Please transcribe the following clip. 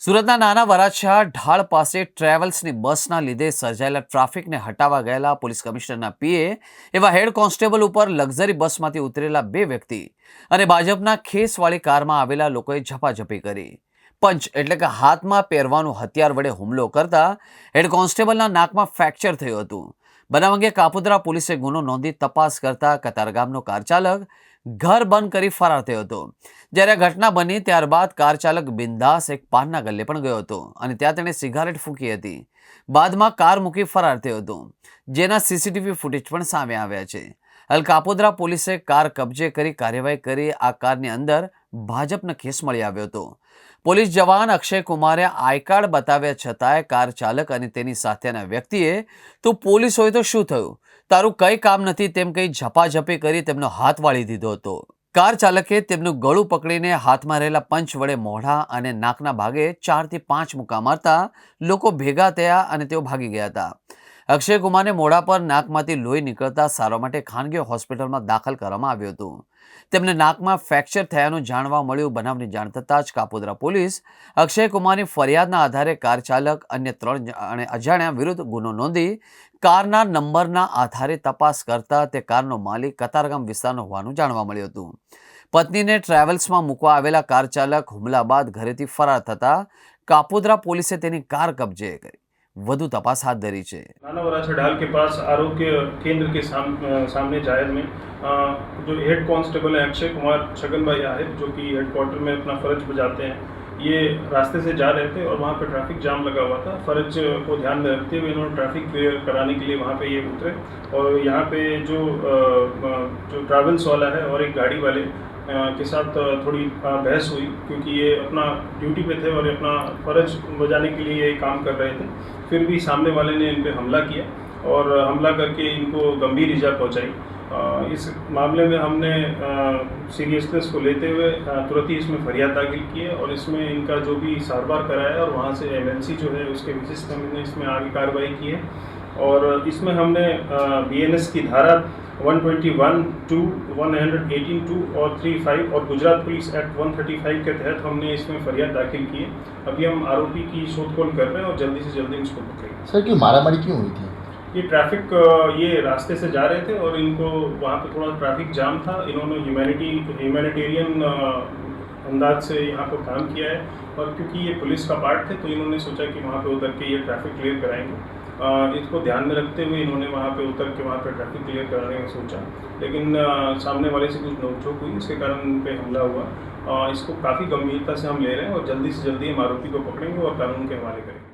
સુરતના નાના વરાછા ઢાળ પાસે ટ્રાવેલ્સની બસના લીધે સર્જાયેલા ટ્રાફિકને હટાવવા ગયેલા પોલીસ કમિશનરના પીએ એવા હેડ કોન્સ્ટેબલ ઉપર લક્ઝરી બસમાંથી ઉતરેલા બે વ્યક્તિ અને ભાજપના ખેસવાળી કારમાં આવેલા લોકોએ ઝપાઝપી કરી પંચ એટલે કે હાથમાં પહેરવાનું હથિયાર વડે હુમલો કરતા હેડ કોન્સ્ટેબલના નાકમાં ફ્રેક્ચર થયું હતું. બનાવ અંગે કાપોદ્રા પોલીસે ગુનો નોંધી તપાસ કરતા કતારગામનો કાર ચાલક ઘર બંધ કરી ફરાર થયો હતો. જ્યારે આ ઘટના બની ત્યારબાદ કાર ચાલક બિંદાસ એક પાનના ગલ્લે પણ ગયો હતો અને ત્યાં તેણે સિગારેટ ફૂંકી હતી. બાદમાં કાર મૂકી ફરાર થયો હતો, જેના સીસીટીવી ફૂટેજ પણ સામે આવ્યા છે. હાલ કાપોદ્રા પોલીસે કાર કબજે કરી કાર્યવાહી કરી આ કારની અંદર ભાજપનો ખેસ મળી આવ્યો હતો. પોલીસ જવાન અક્ષય કુમારે આઈ કાર્ડ બતાવ્યા છતાંય કાર ચાલક અને તેની સાથેના વ્યક્તિએ "તું પોલીસ હોય તો શું થયું, તારું કંઈ કામ નથી" તેમ કહી ઝપાઝપી કરી તેમનો હાથ વાળી દીધો હતો. કાર ચાલકે તેમનું ગળું પકડીને હાથમાં રહેલા પંચ વડે મોઢા અને નાકના ભાગે 4 થી 5 મુક્કા મારતા લોકો ભેગા થયા અને તેઓ ભાગી ગયા હતા. અક્ષય કુમારને મોઢા પર નાકમાંથી લોહી નીકળતા સારવાર માટે ખાનગી હોસ્પિટલમાં દાખલ કરવામાં આવ્યું હતું. તેમને નાકમાં ફ્રેક્ચર થયાનું જાણવા મળ્યું. બનાવની જાણ થતાં જ કાપોદ્રા પોલીસ અક્ષય કુમારની ફરિયાદના આધારે કાર ચાલક અન્ય 3 અજાણ્યા વિરુદ્ધ ગુનો નોંધી કારના નંબરના આધારે તપાસ કરતા તે કારનો માલિક કતારગામ વિસ્તારનો હોવાનું જાણવા મળ્યું હતું. પત્નીને ટ્રાવેલ્સમાં મૂકવા આવેલા કાર ચાલક હુમલા બાદ ઘરેથી ફરાર થતા કાપોદ્રા પોલીસે તેની કાર કબજે કરી વધુ तपास हाथ धरी है. नाना वराछा ढाल के पास आरोग्य केंद्र के सामने जाहिर में जो हेड कांस्टेबल है अक्षय कुमार छगन भाई आहे, जो कि हेडक्वार्टर में अपना फ़र्ज बजाते हैं, ये रास्ते से जा रहे थे और वहाँ पे ट्रैफिक जाम लगा हुआ था. फ़र्ज को ध्यान में रखते हुए इन्होंने ट्रैफिक क्लियर कराने के लिए वहाँ पे ये उतरे और यहाँ पे जो ट्रैवल्स वाला है और एक गाड़ी वाले के साथ थोड़ी बहस हुई, क्योंकि ये अपना ड्यूटी पे थे और ये अपना फ़र्ज बजाने के लिए ये काम कर रहे थे. फिर भी सामने वाले ने इन पे हमला किया और हमला करके इनको गंभीर ईजा पहुंचाई. इस मामले में हमने सीरियसनेस को लेते हुए तुरंत ही इसमें फरियाद दाखिल की है और इसमें इनका जो भी सारवार कराया और वहाँ से एमएनसी जो है उसके बेसिस पर हमने इसमें आगे कार्रवाई की है. और इसमें हमने बीएनएस की धारा 121(2), 118(2) और 35 और गुजरात पुलिस एक्ट 135 के तहत हमने इसमें फरियाद दाखिल की है. अभी हम आरोपी की शोधखोल कर रहे हैं और जल्दी से जल्दी इसको पकड़ेंगे. सर, कि मारामारी क्यों हुई थी? ये ट्रैफिक ये रास्ते से जा रहे थे और इनको वहाँ पे थोड़ा ट्रैफिक जाम था. इन्होंने ह्यूमैनिटेरियन अंदाज से यहाँ पर काम किया है और क्योंकि ये पुलिस का पार्ट थे तो इन्होंने सोचा कि वहाँ पे उतर के ये ट्रैफिक क्लियर कराएंगे. इसको ध्यान में रखते हुए इन्होंने वहाँ पे उतर के वहाँ पे ट्रैफिक क्लियर कराने का सोचा, लेकिन सामने वाले से कुछ नोकझोंक हुई, इसके कारण उन पे हमला हुआ. इसको काफ़ी गंभीरता से हम ले रहे हैं और जल्दी से जल्दी हम आरोपी को पकड़ेंगे और कानून के हवाले करेंगे.